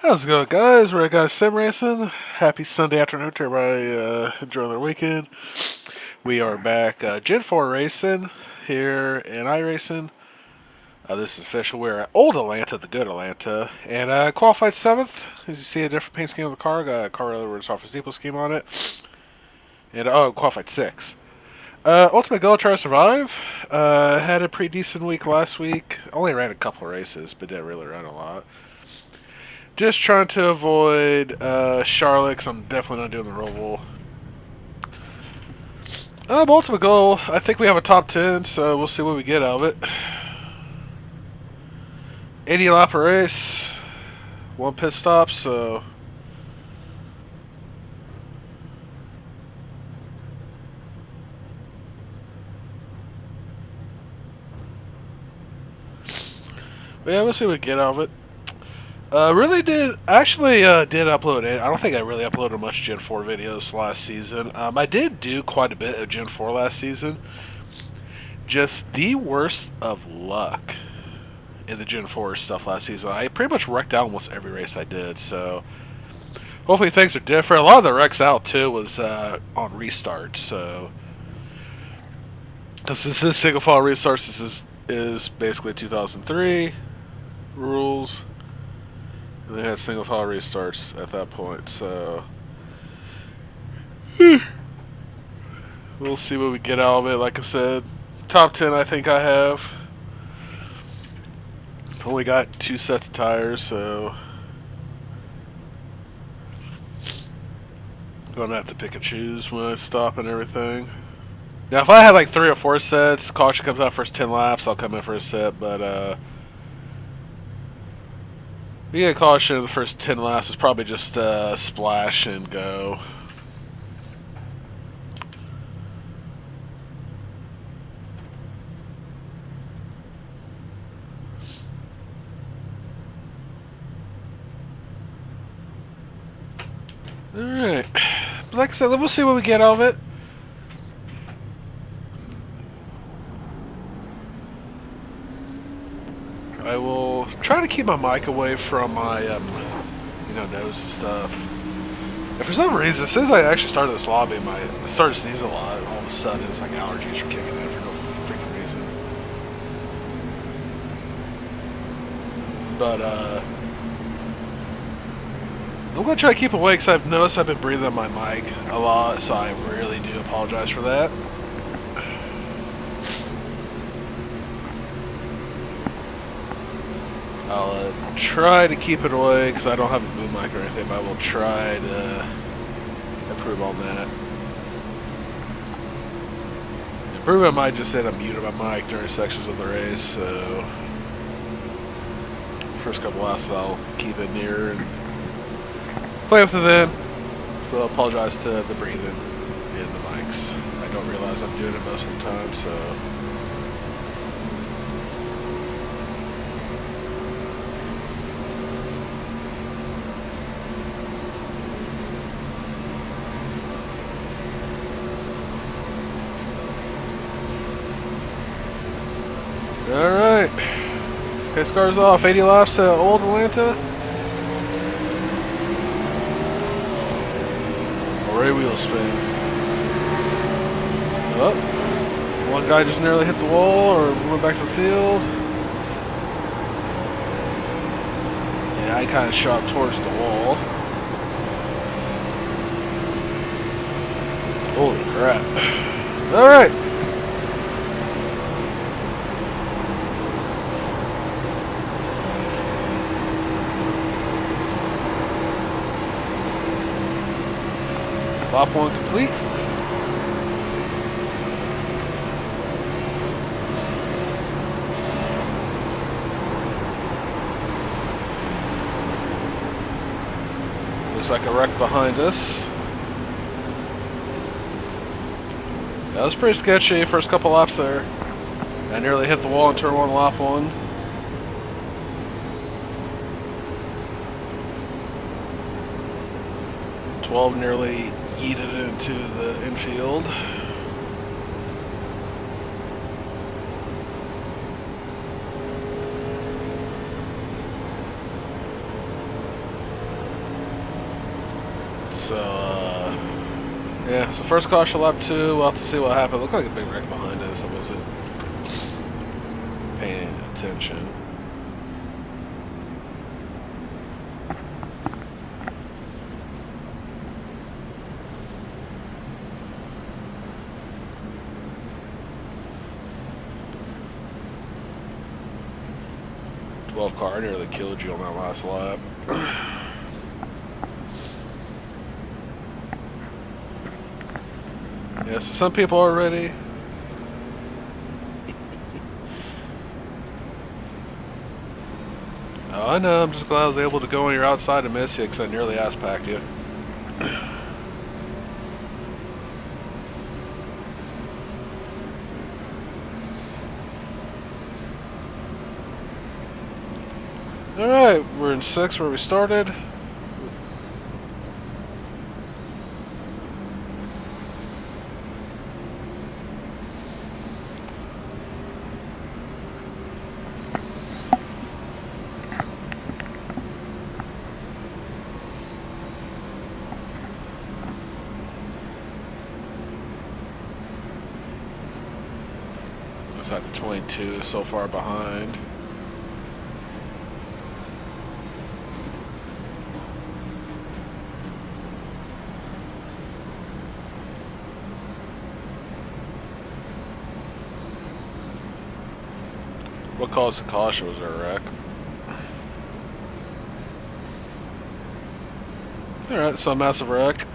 How's it going, guys? Red Guys Sim Racing. Happy Sunday afternoon to everybody enjoying their weekend. We are back Gen 4 racing here in iRacing. This is official. We're at Old Atlanta, the good Atlanta, and qualified 7th. As you see, a different paint scheme on the car. Got a car with its Office Depot scheme on it. And qualified 6th. Ultimate goal, try to survive. Had a pretty decent week last week. Only ran a couple of races, but didn't really run a lot. Just trying to avoid Charlotte, because I'm definitely not doing the Roval. Ultimate goal, I think we have a top 10, so we'll see what we get out of it. 80 lap race, 1 pit stop, so... But yeah, we'll see what we get out of it. Really did upload it. I don't think I really uploaded much Gen 4 videos last season. I did do quite a bit of Gen 4 last season. Just the worst of luck in the Gen 4 stuff last season. I pretty much wrecked out almost every race I did, so hopefully things are different. A lot of the wrecks out too was on restart, so this is single file restarts. This is basically 2003 rules. And they had single file restarts at that point, so we'll see what we get out of it. Like I said, top 10 I think I have. Only got 2 sets of tires, so I'm gonna have to pick and choose when I stop and everything. Now if I had like 3 or 4 sets, caution comes out first 10 laps, I'll come in for a set, but we get caution in the first 10 laps is probably just splash and go. Alright. Like I said, we'll see what we get out of it. I will try to keep my mic away from my, nose and stuff. And for some reason, as soon as I actually started this lobby, I started sneezing a lot. And all of a sudden, it's like allergies are kicking in for no freaking reason. But, I'm going to try to keep awake because I've noticed I've been breathing on my mic a lot, so I really do apologize for that. I'll try to keep it away because I don't have a boom mic or anything, but I will try to improve on that. Improvement might just say I'm muted my mic during sections of the race, so first couple laps I'll keep it near and play with it then. So I apologize to the breathing in the mics. I don't realize I'm doing it most of the time, so... Alright. Pace car's off. 80 laps at Old Atlanta. Already wheel spin. Oh. One guy just nearly hit the wall or went back to the field. Yeah, I kind of shot towards the wall. Holy crap. Alright. Lap 1 complete. Looks like a wreck behind us. That was pretty sketchy first couple laps there. I nearly hit the wall in turn 1, lap 1. .12 nearly yeeted into the infield. So, yeah, so first caution lap 2, we'll have to see what happened. Looked like a big wreck behind us. I wasn't paying attention. Car nearly killed you on that last lap. Yeah, so some people are ready. Oh, I know, I'm just glad I was able to go on your outside and miss you because I nearly ass-packed you. Alright, we're in 6 where we started. Looks like the 22 is so far behind. What caused the caution? Was there a wreck? Alright, so a massive wreck.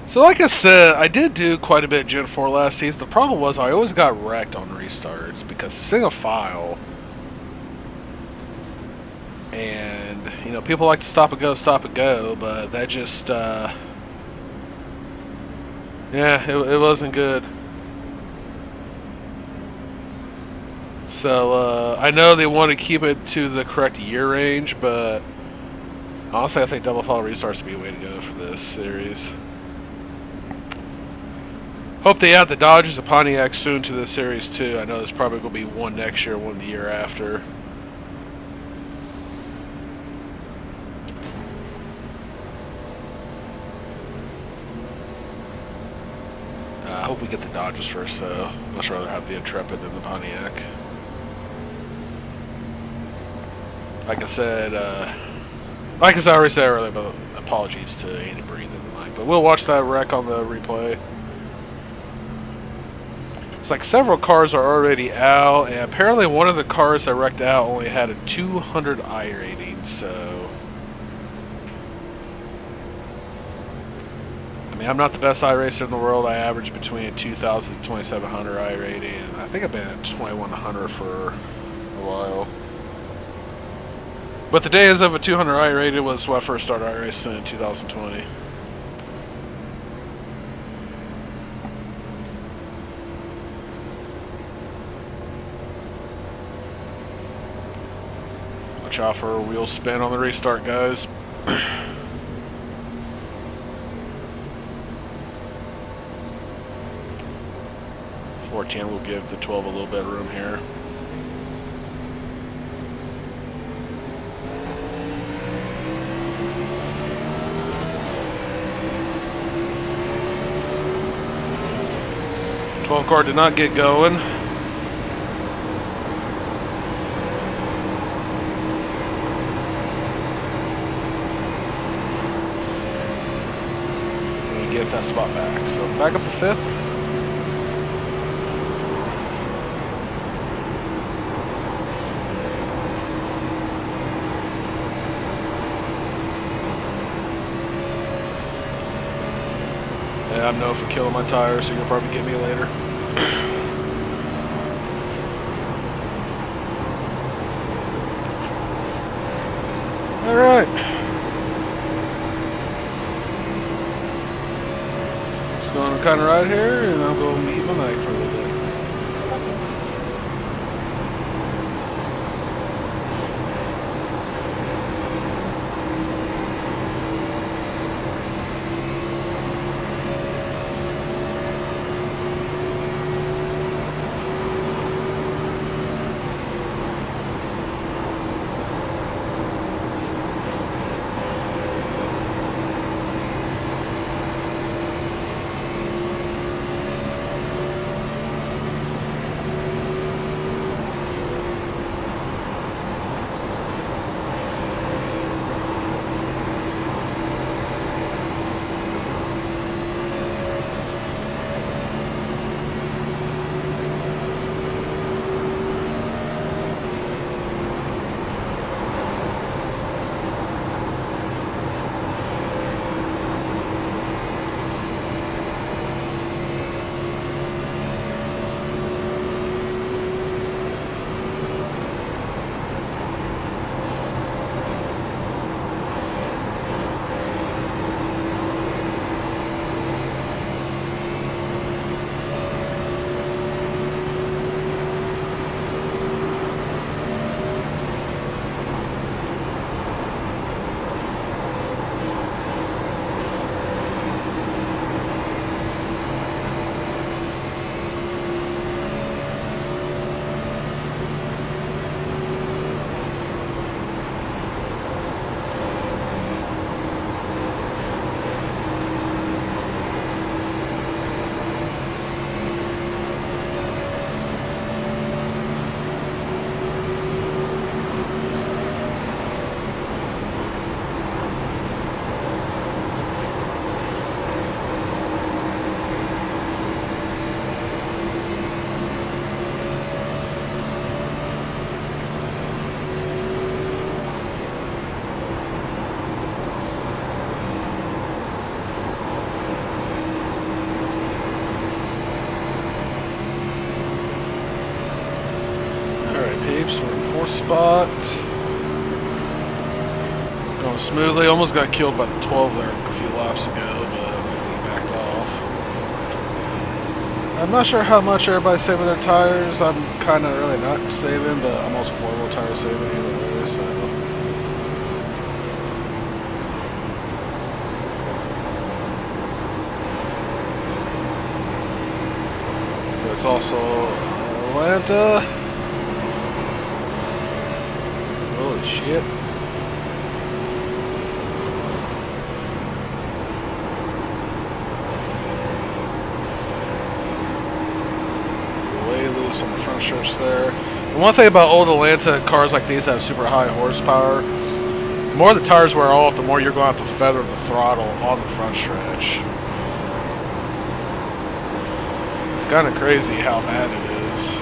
So like I said, I did do quite a bit of Gen 4 last season. The problem was I always got wrecked on restarts because single file. And, you know, people like to stop and go, but that just, yeah, it wasn't good. So, I know they want to keep it to the correct year range, but honestly, I think double file restarts would be a way to go for this series. Hope they add the Dodgers and Pontiac soon to the series, too. I know there's probably going to be one next year, one the year after. I hope we get the Dodgers first, though. Much rather have the Intrepid than the Pontiac. Like I said, I already said earlier, but apologies to Andy Breen and the like. But we'll watch that wreck on the replay. It's like several cars are already out, and apparently one of the cars that wrecked out only had a 200 I rating, so... I mean, I'm not the best iRacer in the world. I average between 2,000 and 2,700 I rating, and I think I've been at 2,100 for a while. But the days of a 200 I rated was when I first started iRacing in 2020. Watch out for a wheel spin on the restart, guys. 410 will give the 12 a little bit of room here. Car did not get going. And we get that spot back. So back up to 5th. Yeah, I'm known for killing my tires, so you'll probably get me later. Alright. Just going kind of right here, and I'll go meet my mic for a little bit. spot. Going smoothly. Almost got killed by the 12 there a few laps ago, but luckily he backed off. I'm not sure how much everybody's saving their tires. I'm kind of really not saving, but I'm also horrible tire saving either way, so. But it's also Atlanta. Holy shit. On the front stretch there. The one thing about old Atlanta cars like these that have super high horsepower, the more the tires wear off, the more you're going to have to feather the throttle on the front stretch. It's kind of crazy how bad it is.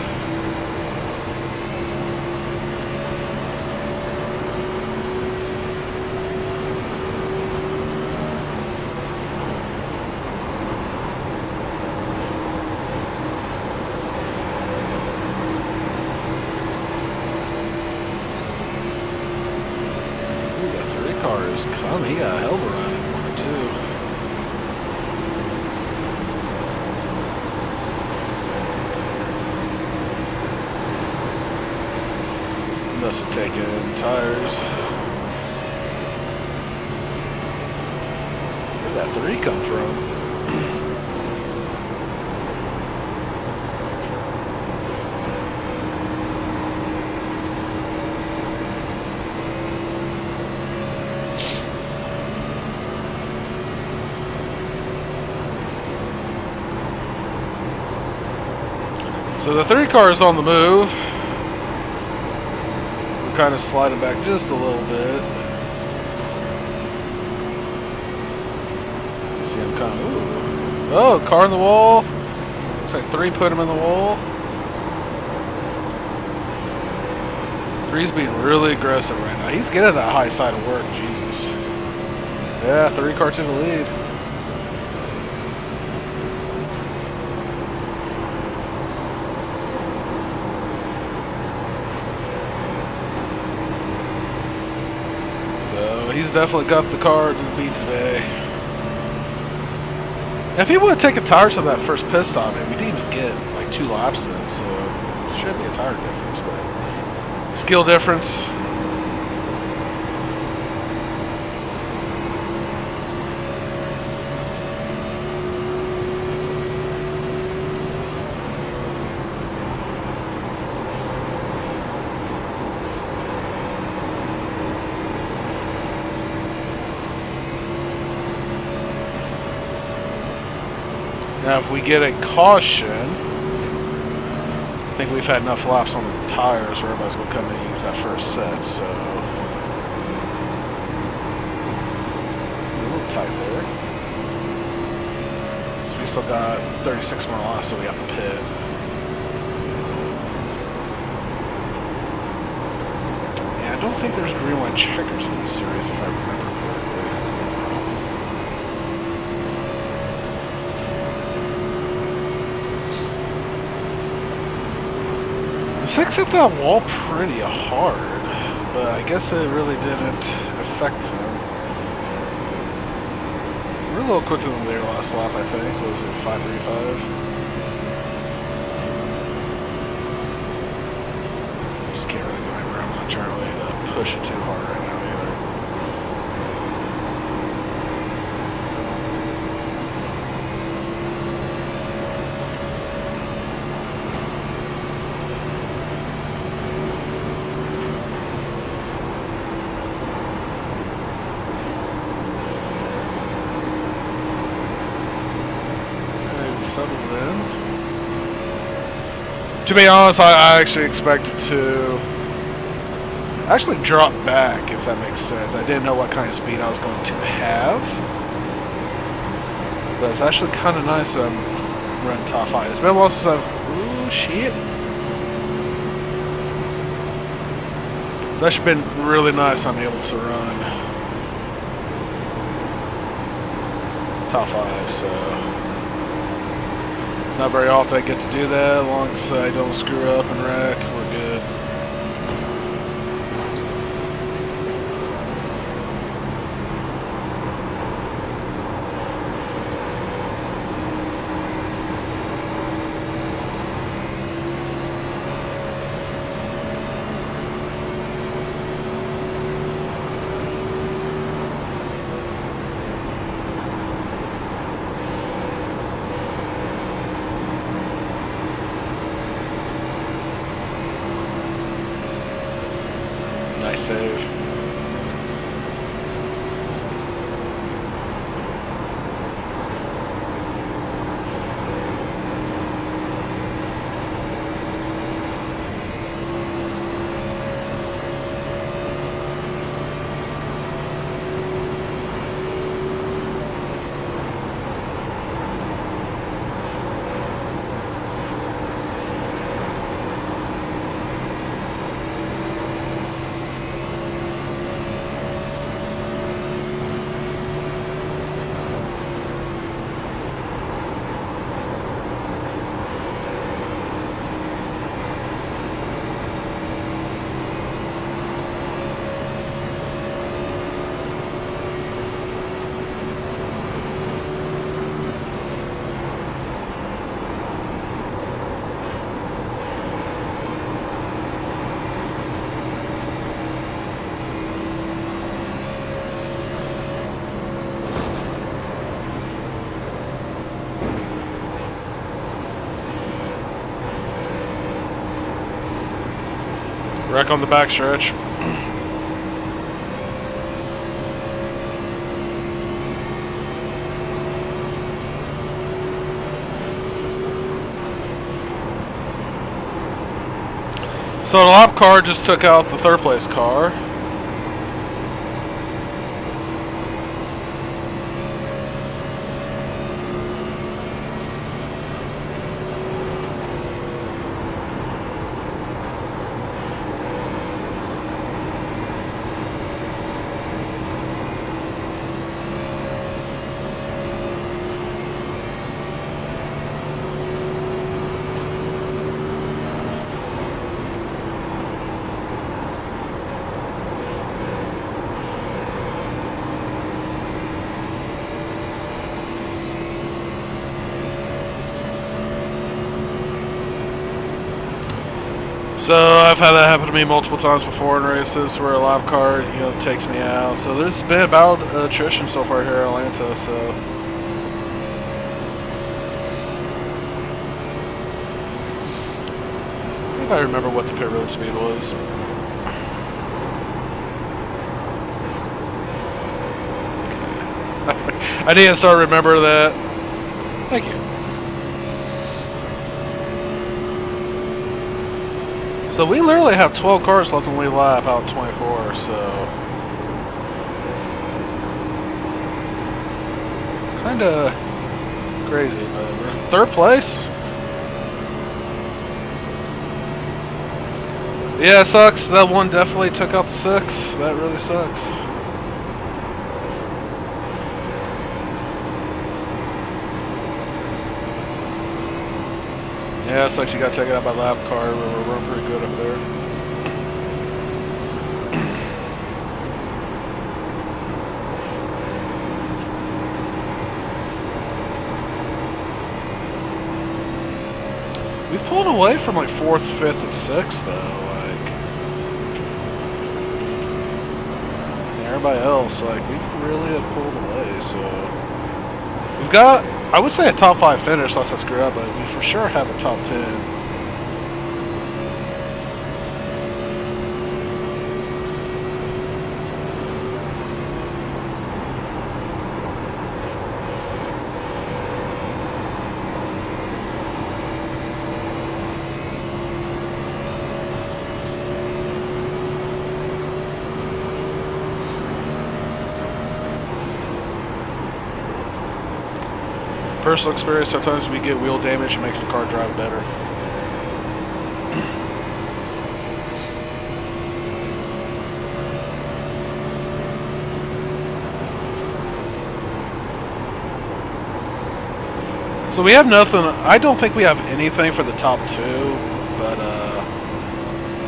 He got a hell of a run in 1 or 2. Must have taken tires. Where'd that 3 come from? So the 3 car is on the move. We're kind of sliding back just a little bit. You see him kind of, ooh. Oh, car in the wall. Looks like 3 put him in the wall. 3's being really aggressive right now. He's getting that high side of work, Jesus. Yeah, 3 car to the lead. He's definitely got the car to beat today. And if he would have taken tires on that first pit stop, we didn't even get like 2 laps in, so it should be a tire difference, but skill difference. Now, if we get a caution, I think we've had enough laps on the tires where everybody's going to come in and use that first set, so. A little tight there. So we still got 36 more laps, so we have to pit. Yeah, I don't think there's green line checkers in this series, if I remember correctly. The 6 hit that wall pretty hard, but I guess it really didn't affect him. We're a little quicker than their last lap, I think. What was it, 5:35? Just can't really go anywhere. I'm not trying really to push it too hard right now either. Settled in. To be honest, I actually expected to actually drop back, if that makes sense. I didn't know what kind of speed I was going to have, but it's actually kind of nice that I'm running top 5. It's been a while since I've... Ooh, shit. It's actually been really nice I'm able to run top 5, so... It's not very often I get to do that. As long as I don't screw up and wreck, we're good. Wreck on the backstretch. So the lap car just took out the third place car. So I've had that happen to me multiple times before in races where a lap car, takes me out. So there's been about attrition so far here in Atlanta. So I think I remember what the pit road speed was. I need to start remember that. Thank you. So we literally have 12 cars left when we lap out 24, so kind of crazy, but we're in third place. Yeah, it sucks. That one definitely took out the 6. That really sucks. Yeah, it sucks you got taken out by lap car. We're running pretty good up there. We've pulled away from like 4th, 5th, and 6th though. Everybody else, we really have pulled away. So we've got, I would say, a top 5 finish unless I screw up, but we for sure have a top 10. Personal experience, sometimes we get wheel damage and makes the car drive better. So we have nothing. I don't think we have anything for the top 2, but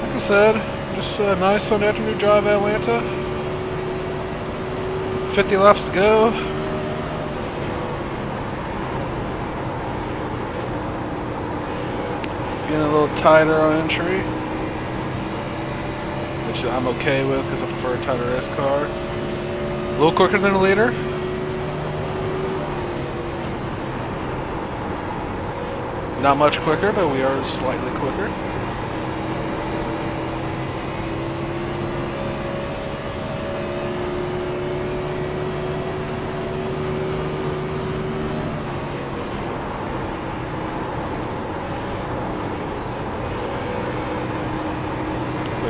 like I said, just a nice Sunday afternoon drive at Atlanta. 50 laps to go. Getting a little tighter on entry, which I'm okay with because I prefer a tighter S car. A little quicker than the leader. Not much quicker, but we are slightly quicker.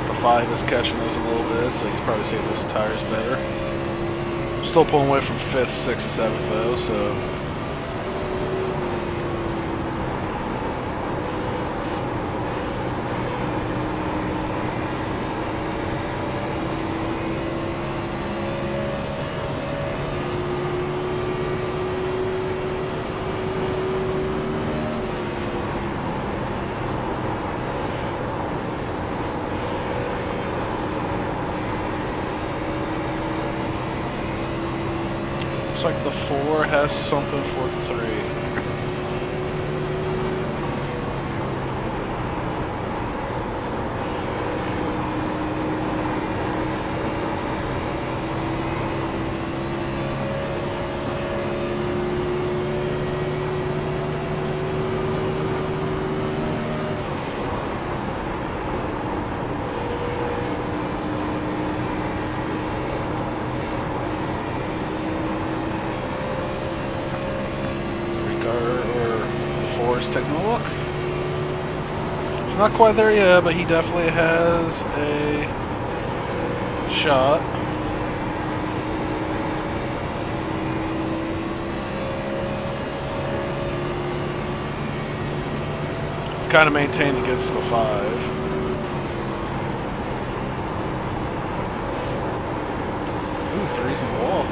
The 5 is catching us a little bit, so he's probably seeing his tires better. Still pulling away from 5th, 6th, and 7th though, so. Looks like the 4 has something for the 3. Just taking a look. It's not quite there yet, but he definitely has a shot. Kind of maintained against the 5. Ooh, 3's in the wall.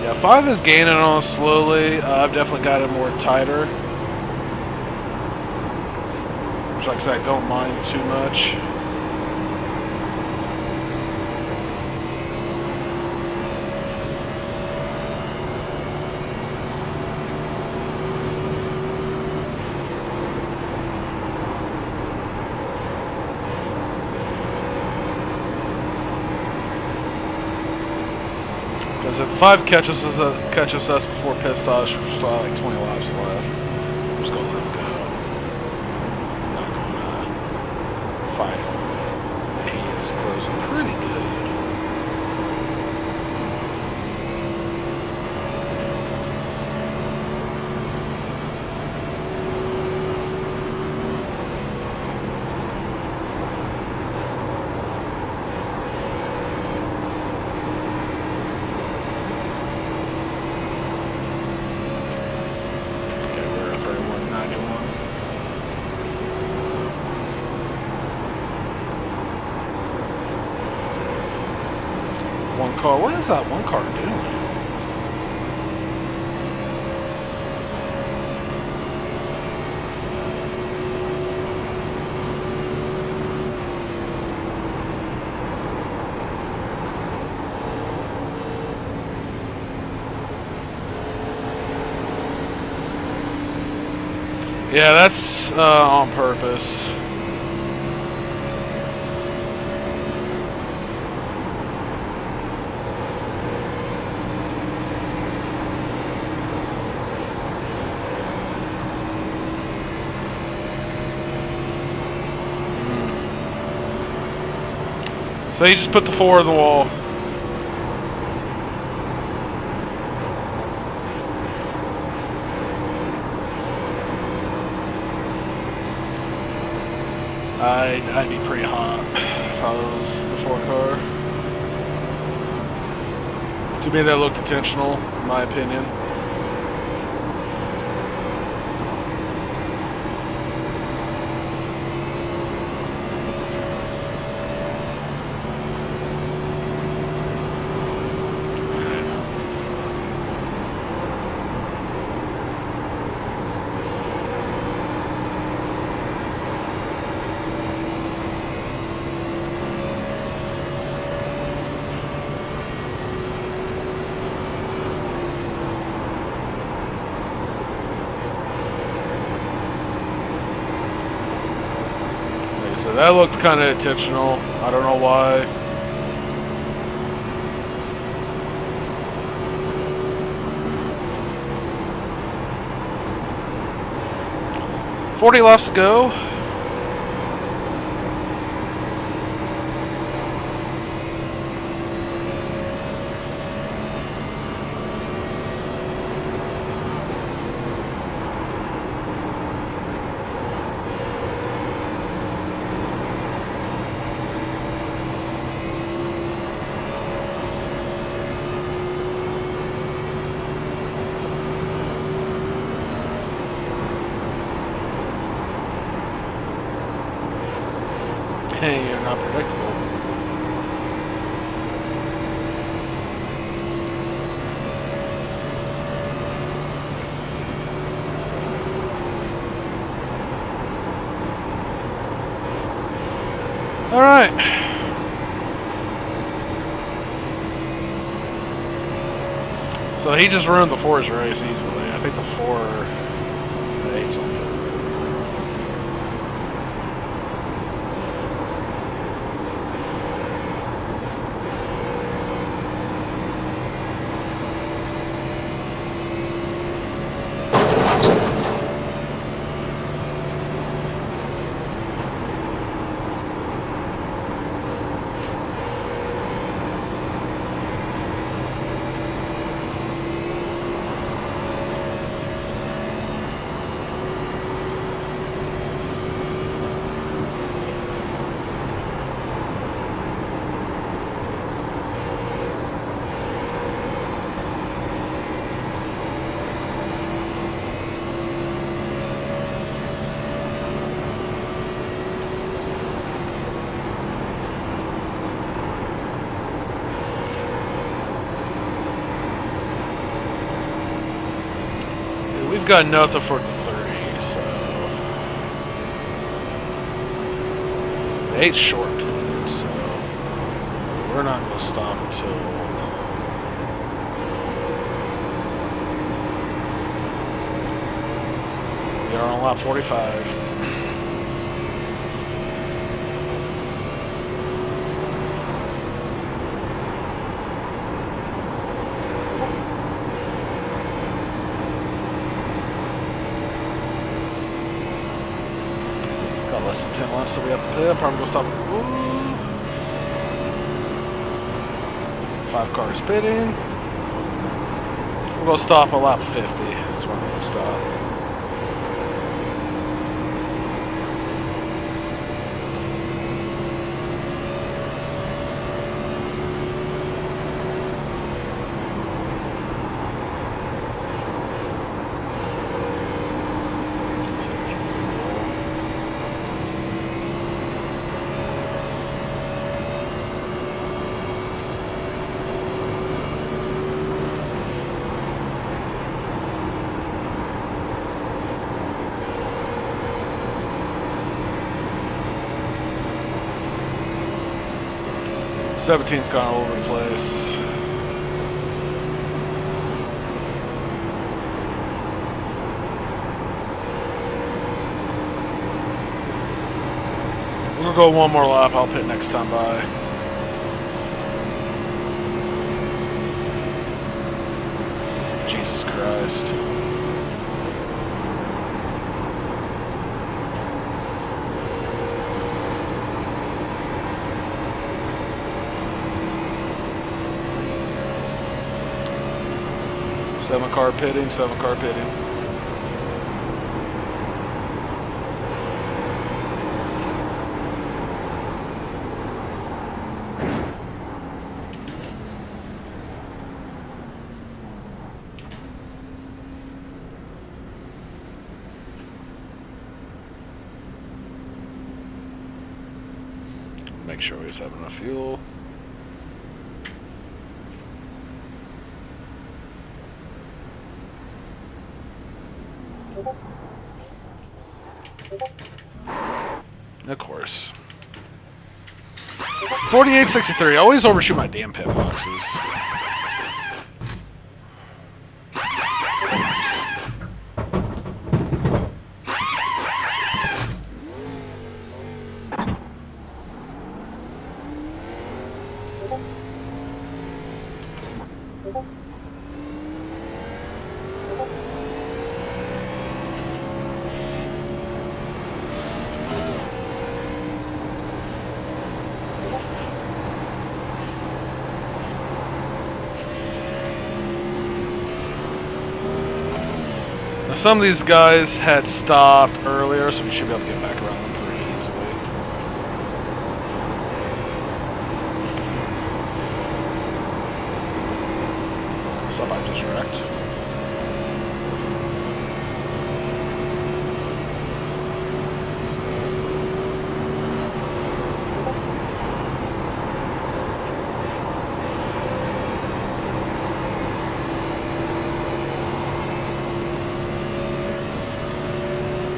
Yeah, 5 is gaining on us slowly. I've definitely got it more tighter. Which, like I said, I don't mind too much. Because if the 5 catches us before pit stops, we're still like 20 laps left. We're just going to let him go. Not going to fight him. He is closing pretty good. One car. What is that one car doing? Yeah, that's on purpose. So he just put the 4 in the wall. I'd be pretty hot if I was the 4 car. To me, that looked intentional, in my opinion. So that looked kind of intentional. I don't know why. $40 laps to go. Hey, you're not predictable. All right. So he just ruined the 4's race easily. I think the 4, the 8's on. We've got nothing for the 30, so the 8's short, so we're not going to stop until we are on lap 45. Less than 10 laps, so we have to pit. I'm probably going to stop. Ooh. 5 cars pitting. We're going to stop at lap 50. That's where we're going to stop. Seventeen's gone all over the place. We're gonna go one more lap. I'll pit next time by. Jesus Christ. Seven car pitting, 7 car pitting. Make sure we just have enough fuel. Of course. 48.63. I always overshoot my damn pit boxes. Some of these guys had stopped earlier, so we should be able to get back around them pretty easily. Somebody just wrecked.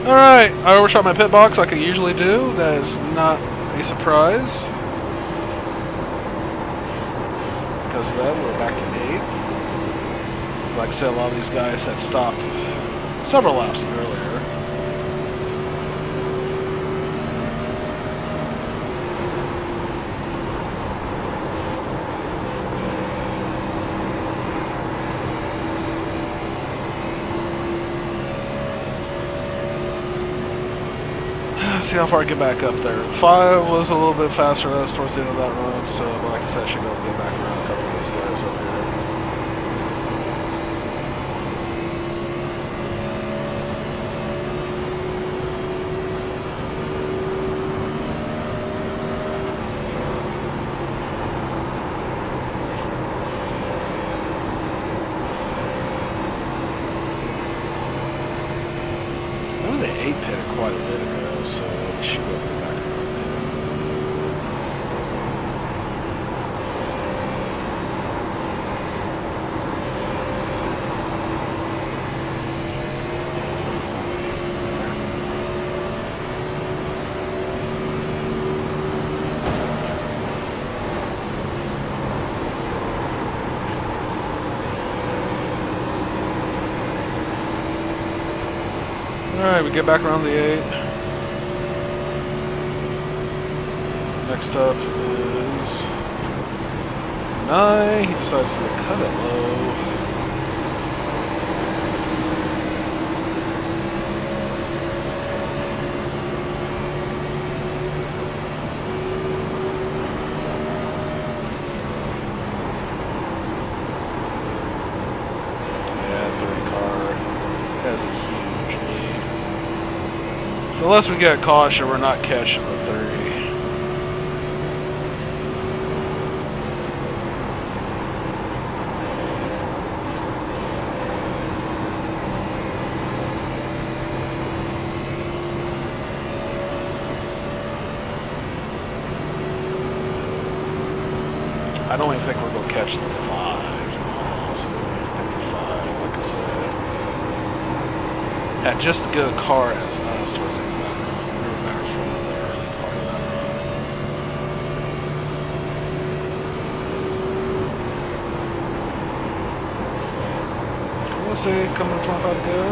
Alright, I overshot my pit box like I usually do. That is not a surprise. Because of that, we're back to 8th. Like I said, a lot of these guys had stopped several laps earlier. See how far I get back up there. 5 was a little bit faster than us towards the end of that run, so like I said, I should be able to get back around a couple of those guys up here. I know the 8 pitted quite a bit ago, so we should be able to get back around. Alright, we get back around the 8. Next up is 9. He decides to cut it low. Has a huge lead. So unless we get caution, we're not catching the 30. I don't even think we're going to catch the 5. Honestly, I think the 5, like I said. Had just as good a car as us towards the end of that run. We were better for the early part of that run. We'll see, coming to 25 to go.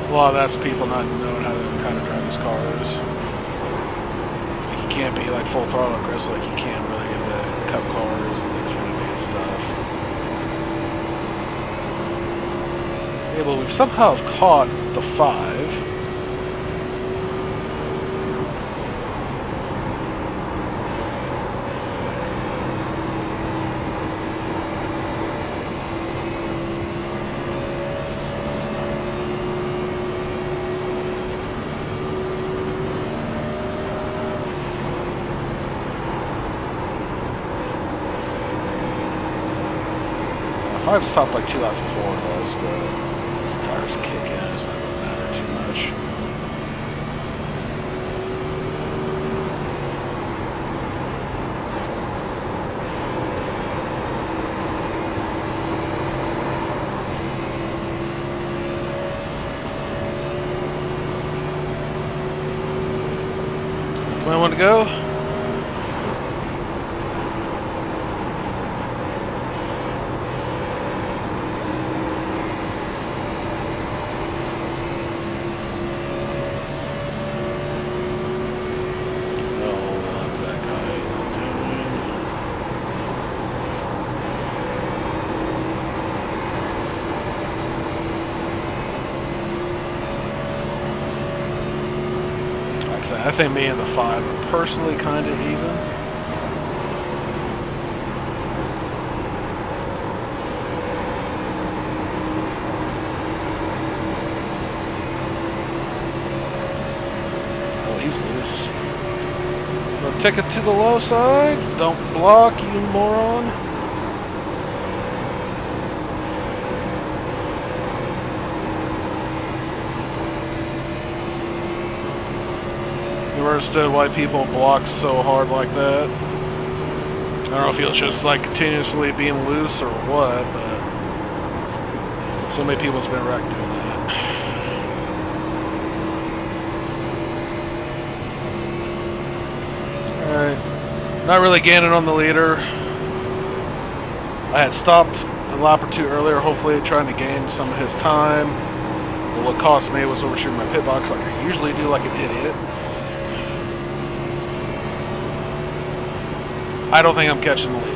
A lot of that's people not knowing how to kind of drive these cars. Like you can't be like full throttle aggressive like you can really in the cup cars and the Xfinity and stuff. Yeah, but we've somehow caught the 5. I've stopped like 2 laps before this, but the tires kick in, it's not going to matter too much. Might want to go. I think me and the 5 are personally kind of even. Oh, he's loose. Gonna take it to the low side. Don't block, you moron. Understood why people block so hard like that. I don't know if he was just like continuously being loose or what, but so many people's been wrecked doing that. Alright. Not really gaining on the leader. I had stopped a lap or two earlier, hopefully trying to gain some of his time. But what cost me was overshooting my pit box like I usually do like an idiot. I don't think I'm catching the leader.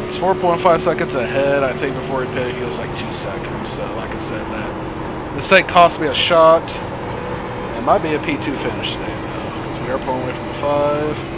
He's 4.5 seconds ahead. I think before he pitted, he was like 2 seconds. So, like I said, that mistake cost me a shot. It might be a P2 finish today, though, because we are pulling away from the 5.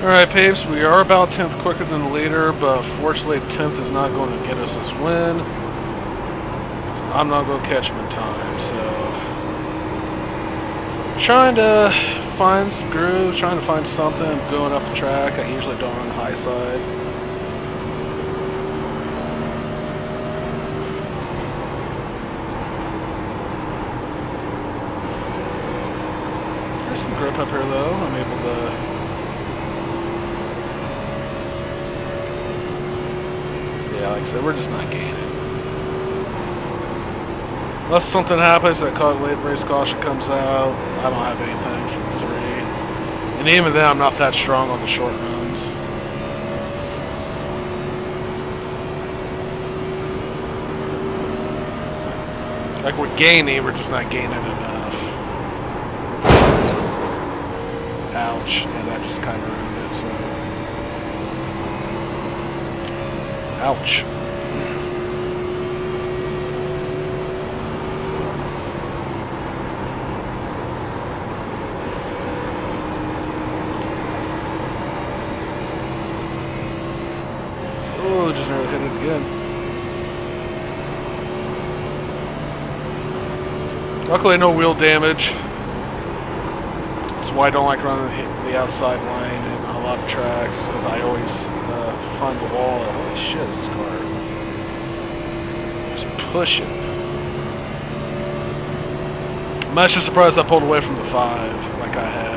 Alright, peeps, we are about 10th quicker than the leader, but fortunately 10th is not going to get us this win. So I'm not going to catch him in time, so... Trying to find some grooves, trying to find something, going up the track. I usually don't run the high side. There's some grip up here though, I'm able to... Yeah, like I said, we're just not gaining. Unless something happens, that late race caution comes out, I don't have anything from the 3. And even then, I'm not that strong on the short runs. Like, we're gaining, we're just not gaining enough. Ouch. Yeah, that just kind of ruined it, so... Ouch. Oh, just nearly hit it again. Luckily, no wheel damage. That's why I don't like running the outside line in a lot of tracks, because I always find the wall and holy shit, is this car just push it. I'm actually surprised I pulled away from the 5 like I have.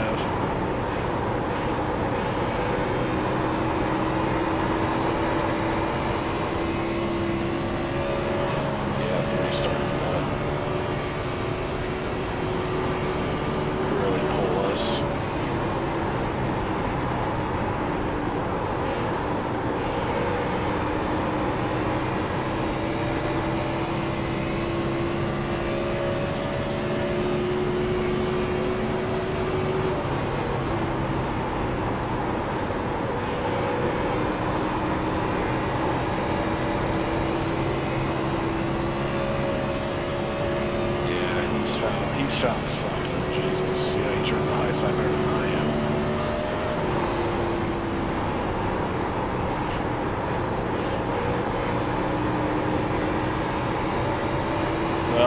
He's found something, Jesus. Yeah, he turned the high side better than I am.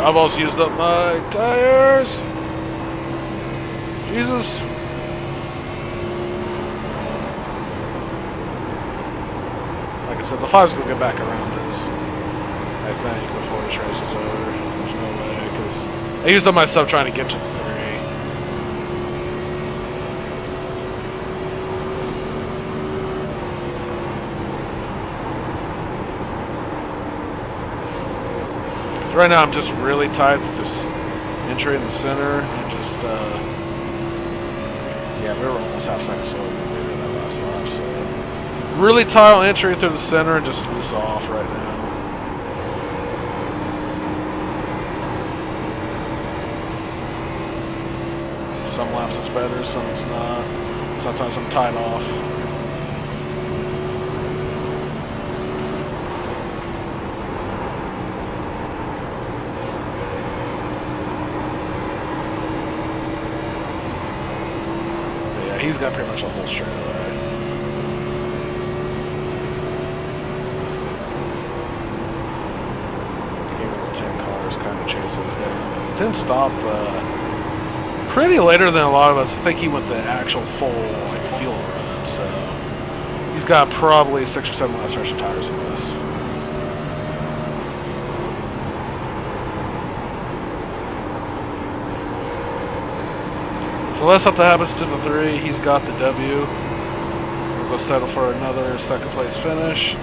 I've also used up my tires. Jesus. Like I said, the 5's gonna get back around this, I think, before this race is over. There's no way, because I used up my stuff trying to get to the 3. So right now I'm just really tight with this entry in the center and just, yeah, we were almost half seconds over in that last lap, so really tight on entry through the center and just loose off right now. Some laps it's better, some it's not. Sometimes I'm tied off. But yeah, he's got pretty much a whole straightaway. Even the 10 cars kind of chases down. The 10 stopped pretty later than a lot of us. I think he went the actual full fuel run, so he's got probably 6 or 7 less fresh tires than us. So let's hope that happens to the 3. He's got the W. We'll go settle for another second place finish.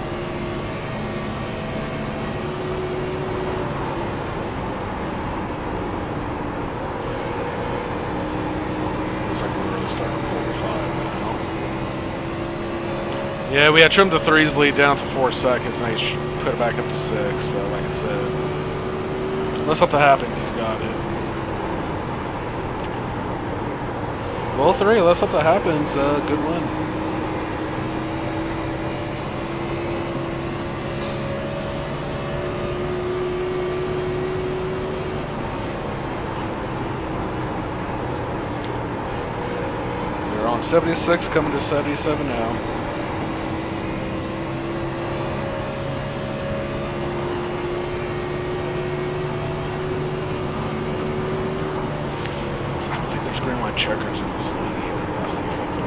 Yeah, we had trimmed the 3's lead down to 4 seconds, and he put it back up to 6. So, like I said, unless something happens, he's got it. Well, 3, unless something happens, good win. from 76 coming to 77 now. I don't think there's green line checkers in this league either. That's the other thing.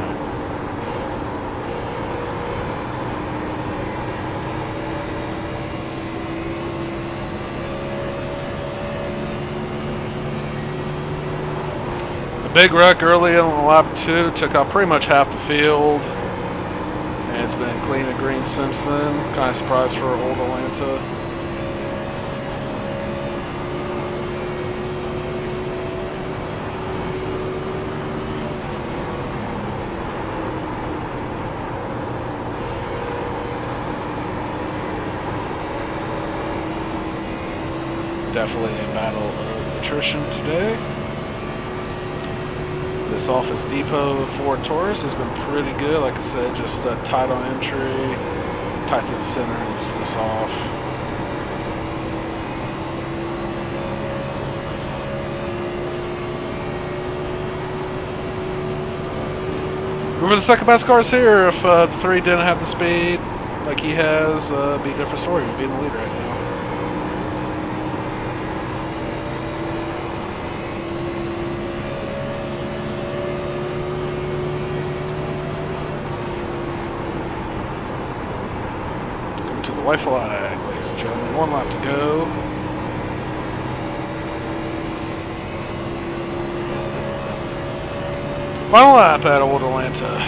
Big wreck early on lap 2 took out pretty much half the field, and it's been clean and green since then. Kind of surprised for old Atlanta. Definitely a battle of attrition today. This Office Depot Ford Taurus has been pretty good. Like I said, just tight on entry, tight through the center, and just loose off. Remember, the second best car is here. If the 3 didn't have the speed like he has, it'd be a different story. He'd be in the lead right now. White flag, ladies and gentlemen. 1 lap to go. Final lap at Old Atlanta.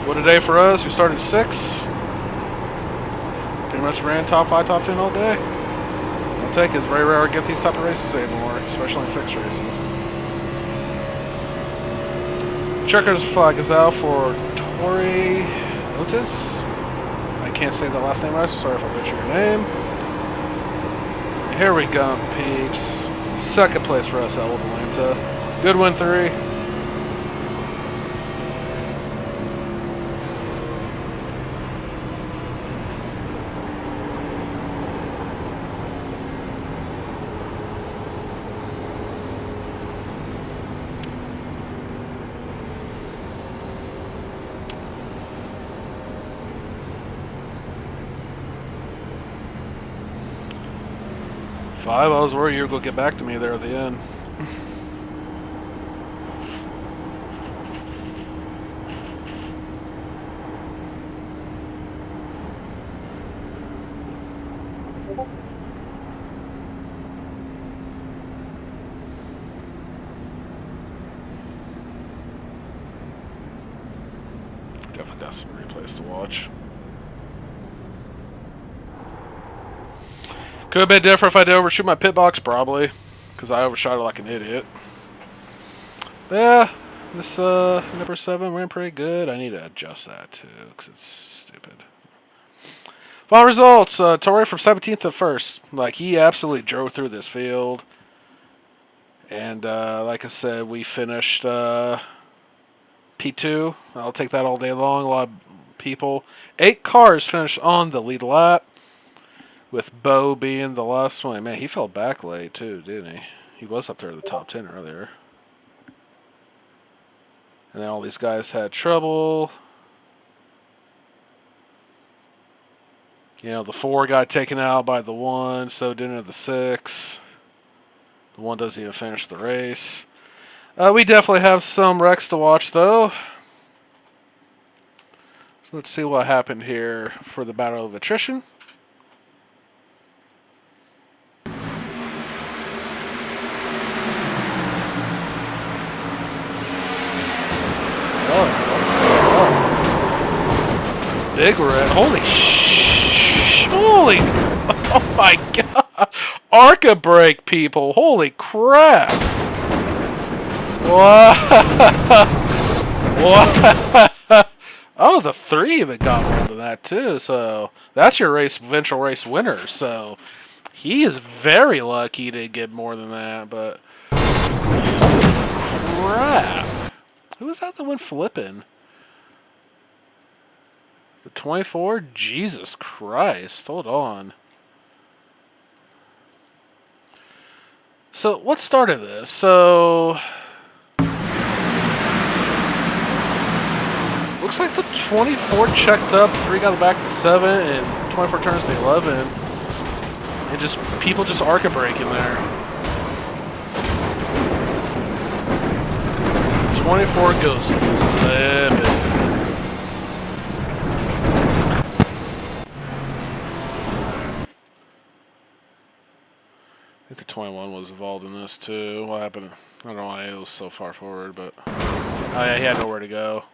What a day for us. We started 6. Pretty much ran top 5, top 10 all day. I'll take it. It's very rare to get these type of races anymore, especially in fixed races. Checkers flag is out for Tori Otis. I can't say the last name right, so sorry if I butchered your name. Here we go, peeps. Second place for us at Old Atlanta. Good win 3. I was worried you were going to get back to me there at the end. Definitely got some replays to watch. Could have been different if I did overshoot my pit box, probably, because I overshot it like an idiot. But yeah, this number 7 ran pretty good. I need to adjust that too, because it's stupid. Final results: Torrey from 17th to 1st. Like, he absolutely drove through this field, and like I said, we finished P2. I'll take that all day long. A lot of people. 8 cars finished on the lead lap. With Bo being the last one. Man, he fell back late too, didn't he? He was up there in the top 10 earlier. And then all these guys had trouble. You know, the 4 got taken out by the 1, so didn't the 6. The 1 doesn't even finish the race. We definitely have some wrecks to watch, though. So let's see what happened here for the Battle of Attrition. Big red. Holy holy, oh my god. Arca brake, people. Holy crap. What? What? Oh, the 3 even got hold of that too. So that's your eventual race winner. So he is very lucky to get more than that. But holy crap. Who was that one flipping? The 24? Jesus Christ. Hold on. So, what started this? So, Looks like the 24 checked up, 3 got back to 7, and 24 turns to 11. And just people just arc a break in there. 24 goes flipping. I think the 21 was involved in this too. What happened? I don't know why it was so far forward, but oh yeah, he had nowhere to go.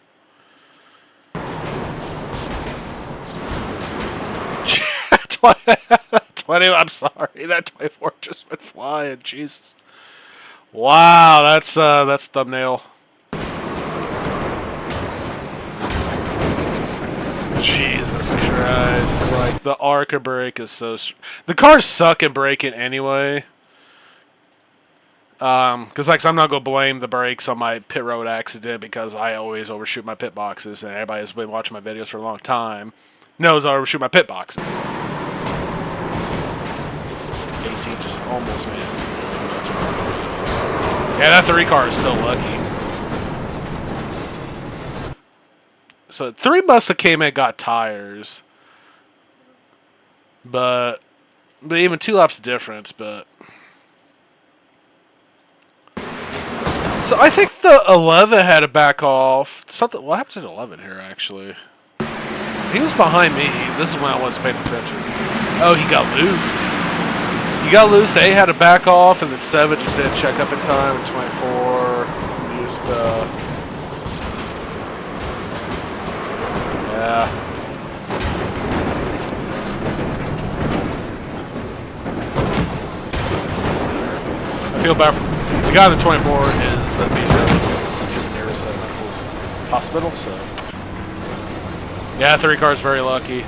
20, I'm sorry, that 24 just went flying. Jesus. Wow, that's thumbnail. Jesus Christ! Like the arc of brake is so. The cars suck at braking anyway. Because like I'm not gonna blame the brakes on my pit road accident because I always overshoot my pit boxes, and everybody who's been watching my videos for a long time knows I overshoot my pit boxes. 18 just almost made it. Yeah, that 3 car is so lucky. So 3 must have came in and got tires, but even 2 laps difference, but. So I think the 11 had to back off. Something. What happened to the 11 here, actually? He was behind me. This is when I wasn't paying attention. Oh, he got loose. He got loose. 8 had to back off, and then 7 just didn't check up in time. And 24 used yeah. I feel bad for the guy in the 24 is being driven to the nearest medical hospital, so. Yeah, 3 cars very lucky.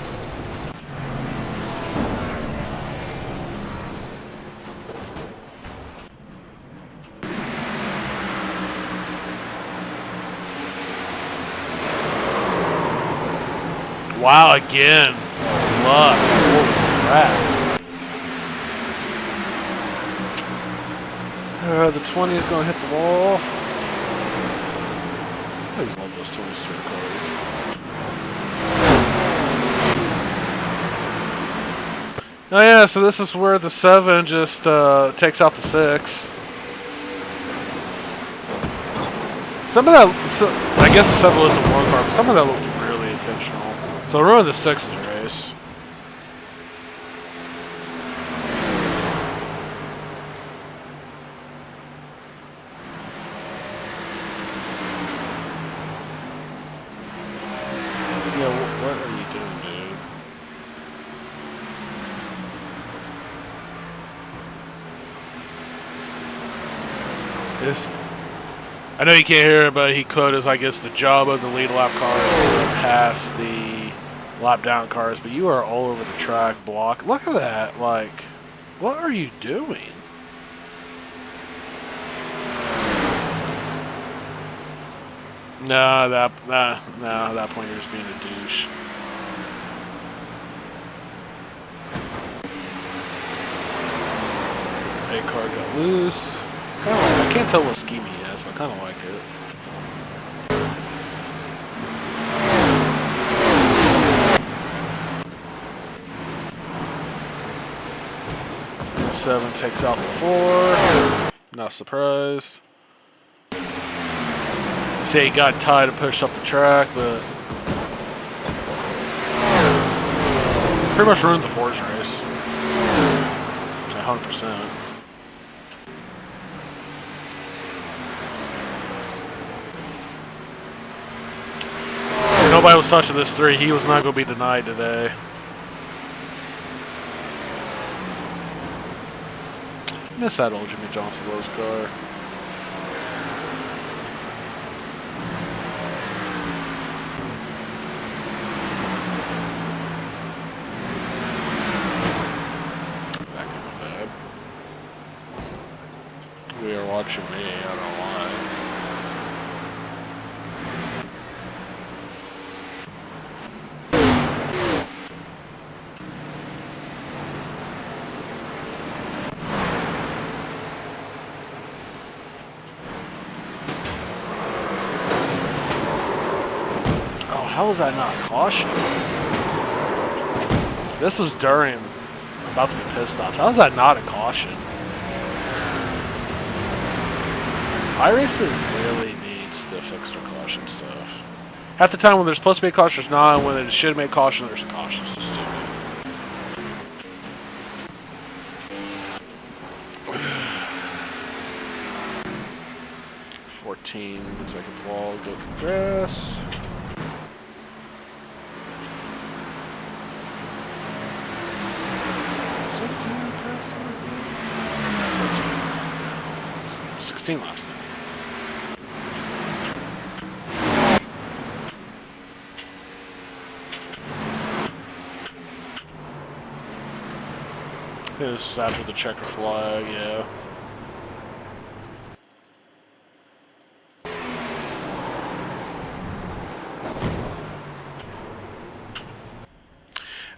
Wow, again. Luck. Holy crap. The 20 is going to hit the wall. I always love those 20 cars. Oh yeah, so this is where the 7 just takes out the 6. Some of that, I guess the 7 was the 1 car, but some of that looked really intentional. So we're on the 6's race. Yeah, what are you doing, dude? I know you can't hear it, but he could, as I guess the job of the lead lap cars to pass the lap down cars, but you are all over the track block. Look at that. Like, what are you doing? No, at that point you're just being a douche. A car got loose. I can't tell what scheme he has, but I kind of like it. 7 takes out the 4. Not surprised. Say he got tied and pushed up the track, but pretty much ruined the Forge race. 100%. Nobody was touching this 3. He was not going to be denied today. Miss that old Jimmy Johnson Lowe's car. That could be bad. We are watching me, I don't know why. How was that not a caution? This was during about to be pit stops. How is that not a caution? iRacing really needs to fix their caution stuff. Half the time when there's supposed to be a caution, there's not. And when they should make a caution, there's a caution. It's so stupid. 14 looks like it's wall. Go through grass. So 16 laps now. Yeah, this was after the checker flag, yeah.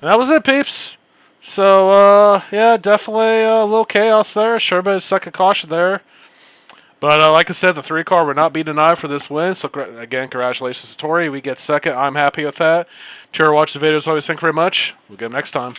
And that was it, peeps. So, yeah, definitely a little chaos there. Sure, but a second caution there. But like I said, the 3-car would not be denied for this win. So, again, congratulations to Tori. We get second. I'm happy with that. To watch the videos, always thank you very much. We'll get them next time.